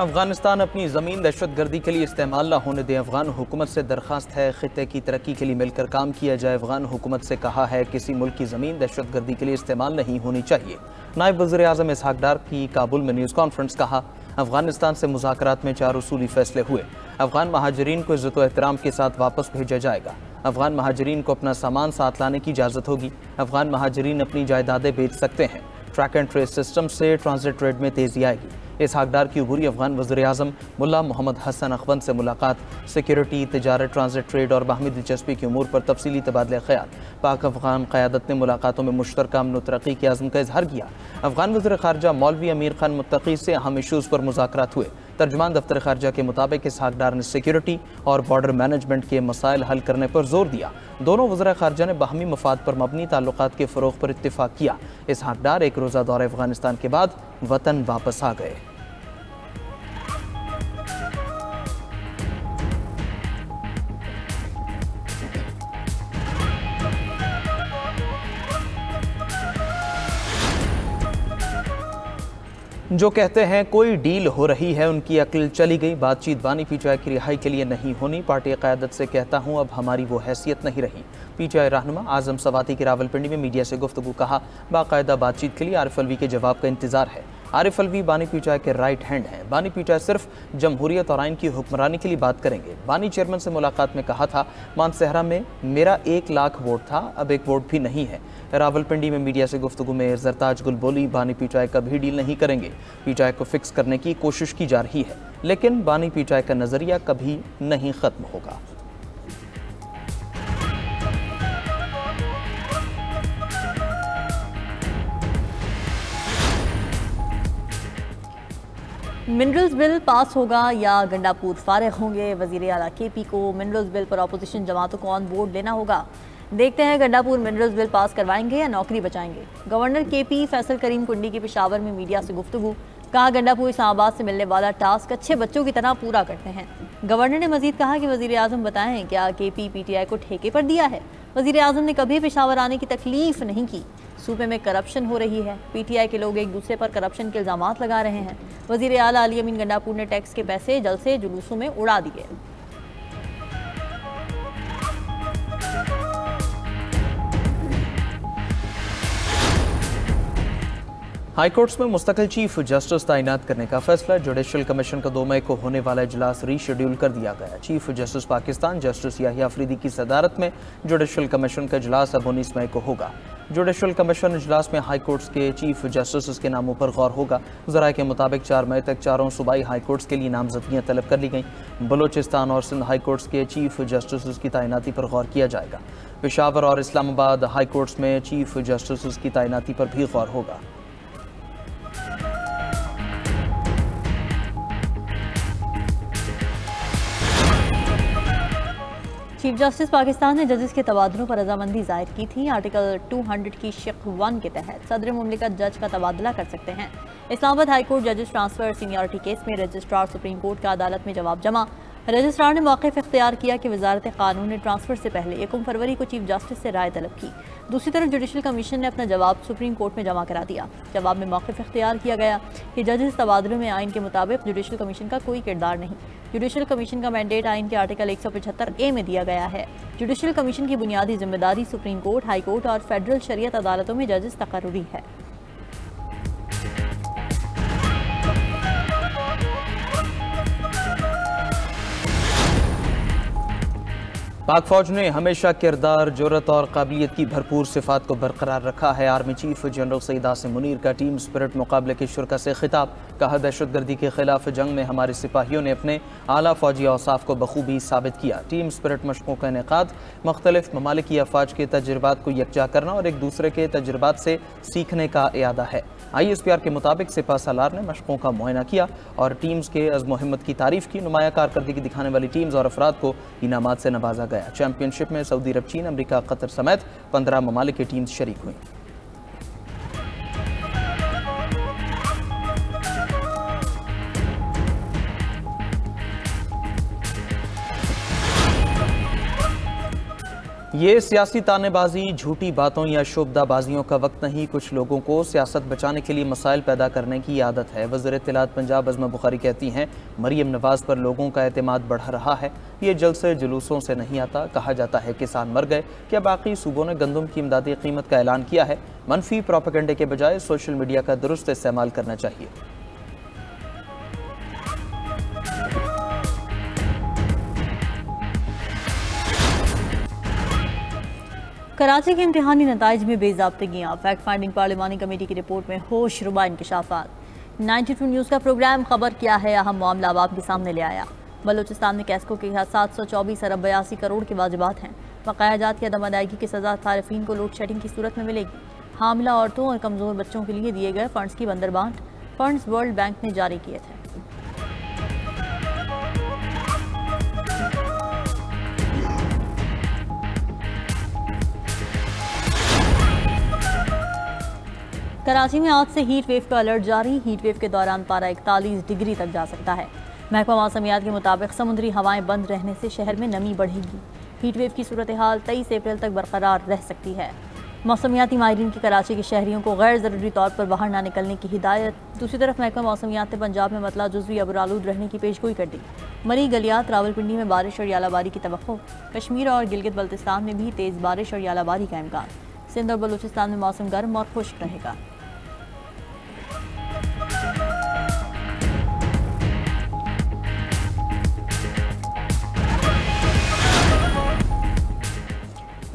अफगानिस्तान अपनी ज़मीन दहशत गर्दी के लिए इस्तेमाल न होने दें। अफगान हुकूमत से दरख्वास्त है खित्ते की तरक्की के लिए मिलकर काम किया जाए। अफगान हुकूमत से कहा है किसी मुल्क की ज़मीन दहशत गर्दी के लिए इस्तेमाल नहीं होनी चाहिए। नायब वज़ीर आज़म इसहाक डार की काबुल में न्यूज़ कॉन्फ्रेंस। कहा अफगानिस्तान से मुज़ाकरात में 4 उसूली फैसले हुए। अफगान महाजरीन को इज़्ज़त व एहतराम के साथ वापस भेजा जाएगा। अफगान महाजरीन को अपना सामान साथ लाने की इजाज़त होगी। अफगान महाजरीन अपनी जायदादें बेच सकते हैं। ट्रैक एंड ट्रेस सिस्टम से ट्रांजिट ट्रेड में तेज़ी आएगी। इसहाक डार की अबूरी अफगान वज़ीर आज़म मुल्ला मोहम्मद हसन अखवंद से मुलाकात। सिक्योरिटी, तिजारत, ट्रांजिट ट्रेड और बाहमी दिलचस्पी की उमूर पर तफसीली तबादले ख्याल। पाक अफगान क़यादत ने मुलाकातों में मुश्तरका अमन व तरक्की के आज़म का इजहार किया। अफगान वज़ीर ख़ारजा मौलवी अमीर खान मुत्तकी से अहम इशूज़ पर मुज़ाकरात हुए। तर्जुमान दफ्तर ख़ारजा के मुताबिक इसहाक डार ने सिक्योरिटी और बॉर्डर मैनेजमेंट के मसाइल हल करने पर जोर दिया। दोनों वज़ीर ख़ारजा ने बाहमी मफाद पर मबनी ताल्लुकात के फ़रोग़ पर इत्तिफ़ाक़ किया। इसहाक डार एक रोज़ा दौरे अफ़गानिस्तान के बाद वतन वापस आ गए। जो कहते हैं कोई डील हो रही है उनकी अक्ल चली गई। बातचीत बानी पीटीआई की रिहाई के लिए नहीं होनी। पार्टी क़यादत से कहता हूं अब हमारी वो हैसियत नहीं रही। पीटीआई रहनुमा आज़म सवाती की रावलपिंडी में मीडिया से गुफ्तगू। कहा बाकायदा बातचीत के लिए आरिफ अलवी के जवाब का इंतजार है। आरिफ अलवी बानी पीटीआई के राइट हैंड हैं। बानी पीटीआई सिर्फ जमहूरियत और आइन की हुक्मरानी के लिए बात करेंगे। बानी चेयरमैन से मुलाकात में कहा था मानसहरा में मेरा 1 लाख वोट था, अब 1 वोट भी नहीं है। रावलपिंडी में मीडिया से गुफ्तगू में जरताज गुल बोली बानी पीटीआई कभी डील नहीं करेंगे। पीटीआई को फिक्स करने की कोशिश की जा रही है, लेकिन बानी पीटीआई का नजरिया कभी नहीं खत्म होगा। मिनरल्स बिल पास होगा या गंडापुर फारिग होंगे? वजीर आला केपी को मिनरल्स बिल पर अपोजिशन जमातों को ऑन बोर्ड लेना होगा। देखते हैं गंडापुर मिनरल्स बिल पास करवाएंगे या नौकरी बचाएंगे। गवर्नर केपी फैसल करीम कुंडी की पेशावर में मीडिया से गुफ्तगू। कहा गंडापुर इस्लामाबाद से मिलने वाला टास्क अच्छे बच्चों की तरह पूरा करते हैं। गवर्नर ने मजीद कहा कि वजीर आज़म बताएं क्या केपी पीटीआई को ठेके पर दिया है? वजीर आज़म ने कभी पेशावर आने की तकलीफ नहीं की। सूबे में करप्शन हो रही है। पीटीआई के लोग एक दूसरे पर करप्शन के इल्ज़ामात लगा रहे हैं। वजीर आला अली अमीन गंडापुर ने टैक्स के पैसे जलसे जुलूसों में उड़ा दिए। हाईकोर्ट्स में मुस्तकिल चीफ जस्टिस तैनात करने का फैसला। जुडिशल कमीशन का 2 मई को होने वाला इजलास रीशेड्यूल कर दिया गया। Chief justice Pakistan justice Yahya Afridi की सदारत में जुडिशल कमीशन का इजलास अब 19 मई को होगा। जुडिशल कमीशन इजलास में हाई कोर्ट्स के चीफ जस्टिस के नामों पर गौर होगा। ज़राए के मुताबिक 4 मई तक 4 सूबाई हाई कोर्ट्स के लिए नामजदगियाँ तलब कर ली गई। बलोचिस्तान और सिंध हाई कोर्ट्स के चीफ जस्टिस की तैनाती पर गौर किया जाएगा। पेशावर और इस्लामाबाद हाई कोर्ट्स में चीफ जस्टिस की तैनाती पर भी गौर होगा। चीफ जस्टिस पाकिस्तान ने जजेस के तबादलों पर रजामंदी जाहिर की थी। आर्टिकल 200 की शिक 1 के तहत सदर मुमलिकत जज का तबादला कर सकते हैं। इस्लामाबाद हाई कोर्ट जजेस ट्रांसफर सीनियरिटी केस में रजिस्ट्रार सुप्रीम कोर्ट का अदालत में जवाब जमा। रजिस्ट्रार ने मौक़िफ़ इख्तियार किया कि वजारत कानून ने ट्रांसफ़र से पहले 1 फरवरी को चीफ जस्टिस से राय तलब की। दूसरी तरफ जुडिशल कमीशन ने अपना जवाब सुप्रीम कोर्ट में जमा करा दिया। जवाब में मौक़िफ़ इख्तियार किया गया कि जजेस तबादलों में आइन के मुताबिक जुडिशल कमीशन का कोई किरदार नहीं। जुडिशल कमीशन का मैंडेट आइन के आर्टिकल 175A में दिया गया है। जुडिशल कमीशन की बुनियादी जिम्मेदारी सुप्रीम कोर्ट, हाई कोर्ट और फेडरल शरीयत अदालतों में जजेस तकर्रुरी है। पाक फौज ने हमेशा किरदार, जुर्रत और काबिलियत की भरपूर सिफात को बरकरार रखा है। Army chief general Saeed Asim Munir का टीम स्पिरिट मुकाबले के शुरा से खिताब। कहा दहशतगर्दी के खिलाफ जंग में हमारे सिपाहियों ने अपने आला फौजी औसाफ को बखूबी साबित किया। टीम स्पिरिट मशकों का इनेकाद मुख्तलिफ ममालिक की अफवाज के तजुर्बात को यकजा करना और एक दूसरे के तजुर्बात से सीखने का इरादा है। ISPR के मुताबिक सिपा सालार ने मशकों का मुआयना किया और टीम्स के अज़्म हिम्मत की तारीफ की। नुमाया कारकर्दगी दिखाने वाली टीम्स और अफराद को इनामात से नवाजा गया। चैंपियनशिप में सऊदी अरब, चीन, अमरीका, कतर समेत 15 ममालिक की टीम्स शरीक हुई। ये सियासी तानेबाजी, झूठी बातों या शोबदाबाजियों का वक्त नहीं। कुछ लोगों को सियासत बचाने के लिए मसाइल पैदा करने की आदत है। वज़ीर इत्तलात पंजाब अज़मा बुखारी कहती हैं, मरीम नवाज़ पर लोगों का एतमाद बढ़ रहा है। ये जलसे जुलूसों से नहीं आता। कहा जाता है किसान मर गए। क्या बाकी सूबों ने गंदम की इमदादी कीमत का ऐलान किया है? मनफी प्रोपेगेंडे के बजाय सोशल मीडिया का दुरुस्त इस्तेमाल करना चाहिए। कराची के इम्तिहानी नताइज में बेज़ाब्तगियाँ, फैक्ट फाइंडिंग पार्लिमानी कमेटी की रिपोर्ट में होश रुबा इंकशाफात। 92 न्यूज़ का प्रोग्राम खबर क्या है अहम मामला अब आपके सामने ले आया। बलूचिस्तान में कैस्को के 724 अरब 82 करोड़ के वाजिबात हैं। बकाया जात की अदम अदायगी की सज़ा सारिफीन को लोड शेडिंग की सूरत में मिलेगी। हामिला औरतों और कमज़ोर बच्चों के लिए दिए गए फंड्स की बंदरबांट। फंड्स वर्ल्ड बैंक ने जारी किए थे। कराची में आज से हीट वेव का अलर्ट जारी। हीट वेव के दौरान पारा 41 डिग्री तक जा सकता है। महकमा मौसमियात के मुताबिक समुद्री हवाएं बंद रहने से शहर में नमी बढ़ेगी। हीट वेव की सूरत हाल 23 अप्रैल तक बरकरार रह सकती है। मौसमियाती माहिरीन की कराची के शहरियों को गैर ज़रूरी तौर पर बाहर ना निकलने की हिदायत। दूसरी तरफ महकमा मौसमियात ने पंजाब में मतला जुज़वी अबरालूद रहने की पेशगोई कर दी। मरी गलियात रावलपिंडी में बारिश और यालाबारी की तवक्को। कश्मीर और गिलगित बल्तिस्तान में भी तेज़ बारिश और यालाबारी का इम्कान। सिंध और बलूचिस्तान में मौसम गर्म और खुश्क रहेगा।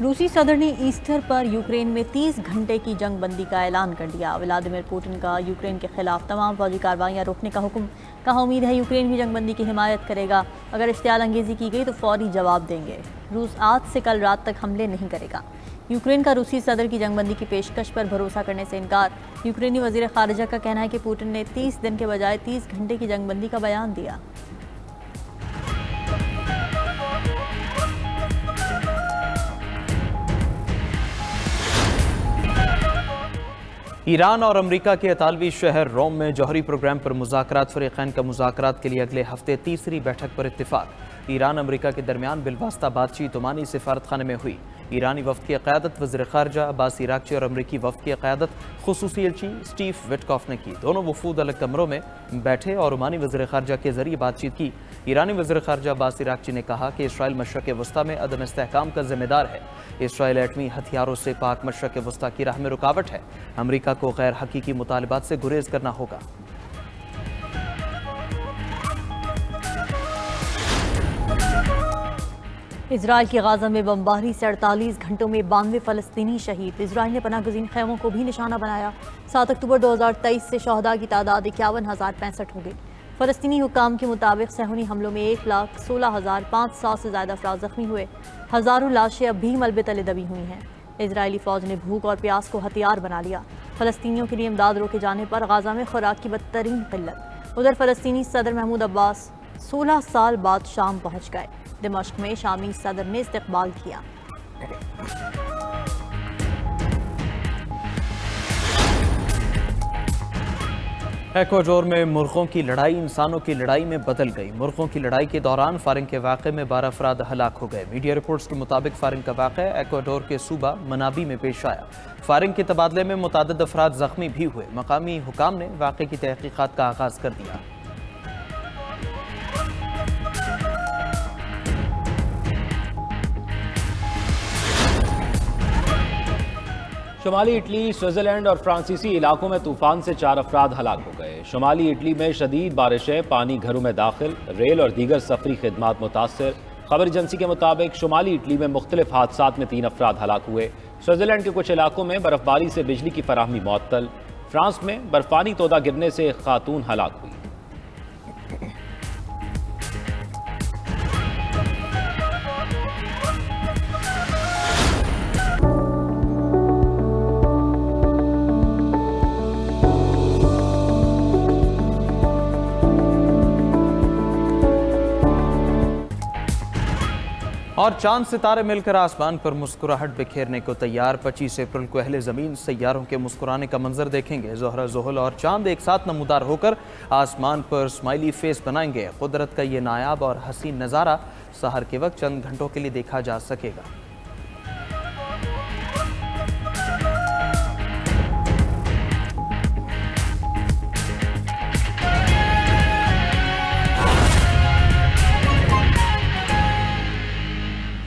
रूसी सदर ने ईस्टर पर यूक्रेन में 30 घंटे की जंग बंदी का ऐलान कर दिया। व्लादिमीर पुतिन का यूक्रेन के खिलाफ तमाम फौजी कार्रवाइयाँ रोकने का हुक्म। कहा उम्मीद है यूक्रेन भी जंग बंदी की हिमायत करेगा। अगर इश्तियाल अंगेजी की गई तो फौरी जवाब देंगे। रूस आज से कल रात तक हमले नहीं करेगा। यूक्रेन का रूसी सदर की जंग बंदी की पेशकश पर भरोसा करने से इनकार। यूक्रेनी वजीर खारिजा का कहना है कि पुतिन ने 30 दिन के बजाय 30 घंटे की जंग बंदी का बयान दिया। ईरान और अमरीका के इतालवी शहर रोम में जौहरी प्रोग्राम पर मुज़ाकरात। फ़रीक़ैन का मुज़ाकरात के लिए अगले हफ्ते तीसरी बैठक पर इत्तिफ़ाक़। ईरान अमरीका के दरमियान बिलवास्ता बातचीत ओमानी सिफारतखाने में हुई। ईरानी वफ़द की क़यादत वज़ीर ख़ारजा अब्बास इराक़ची और अमरीकी वफ़द की क़यादत ख़ुसूसी एलची स्टीव विटकॉफ़ ने की। दोनों वफ़ूद अलग कमरों में बैठे और ओमानी वज़ीर ख़ारजा के ज़रिए बातचीत की। ईरानी वज़ीर ख़ारजा अब्बास इराक़ची ने कहा कि इसराइल मशरक़ वस्ता में अदम इस्तेहकाम का ज़िम्मेदार है। इसराइल एटमी हथियारों से पाक मशरक़ वस्ता की राह में रुकावट है। अमरीका को गैर हकीकी मुतालिबात से गुरेज करना होगा। इजराइल की गाजा में बमबारी से 48 घंटों में 92 फ़लस्तीनी शहीद। इजराइल ने पनाह गुज़ीन खैमों को भी निशाना बनाया। 7 अक्टूबर 2023 से शहदा की तादाद 51,065 हो गई। फ़लस्तीनी हुकाम के मुताबिक सहूनी हमलों में 1,16,500 से ज़्यादा अफराद ज़ख्मी हुए। हज़ारों लाशें अब भी मलबे तले दबी हुई हैं। इजरायली फ़ौज ने भूख और प्यास को हथियार बना लिया। फ़लस्तीनियों के लिए इमदाद रोके जाने पर गाजा में खुराक की बदतरीन किल्लत। उधर फ़लस्तीनी सदर महमूद अब्बास 16 साल बाद शाम पहुँच गए। दिमश्क में शामी सदर ने इस्तकबाल किया। एक्वाडोर में मुर्गों की लड़ाई इंसानों की लड़ाई में बदल गई। मुर्गों की लड़ाई के दौरान फायरिंग के वाक़े में 12 अफराद हलाक हो गए। मीडिया रिपोर्ट्स के मुताबिक फायरिंग का वाक़या एक्वाडोर के सूबा मनाबी में पेश आया। फायरिंग के तबादले में मुतादिद अफराद जख्मी भी हुए। मकामी हुकाम ने वाक़े की तहकीकात का आगाज़ कर दिया। शुमाली इटली, स्विट्जरलैंड और फ्रांसीसी इलाकों में तूफान से 4 अफराद हलाक हो गए। शुमाली इटली में शदीद बारिशें, पानी घरों में दाखिल, रेल और दीगर सफरी खिदमात मुतासर। खबर एजेंसी के मुताबिक शुमाली इटली में मुख्तलिफ हादसात में 3 अफराद हलाक हुए। स्विट्जरलैंड के कुछ इलाकों में बर्फबारी से बिजली की फराहमी मुअत्तल। फ्रांस में बर्फानी तोदा गिरने से एक खातून हलाक हुई। और चांद सितारे मिलकर आसमान पर मुस्कुराहट बिखेरने को तैयार। 25 अप्रैल को अहले ज़मीन सैयारों के मुस्कुराने का मंजर देखेंगे। ज़ोहरा, ज़ुहल और चांद एक साथ नमूदार होकर आसमान पर स्माइली फेस बनाएंगे। कुदरत का ये नायाब और हसीन नज़ारा सहर के वक्त चंद घंटों के लिए देखा जा सकेगा।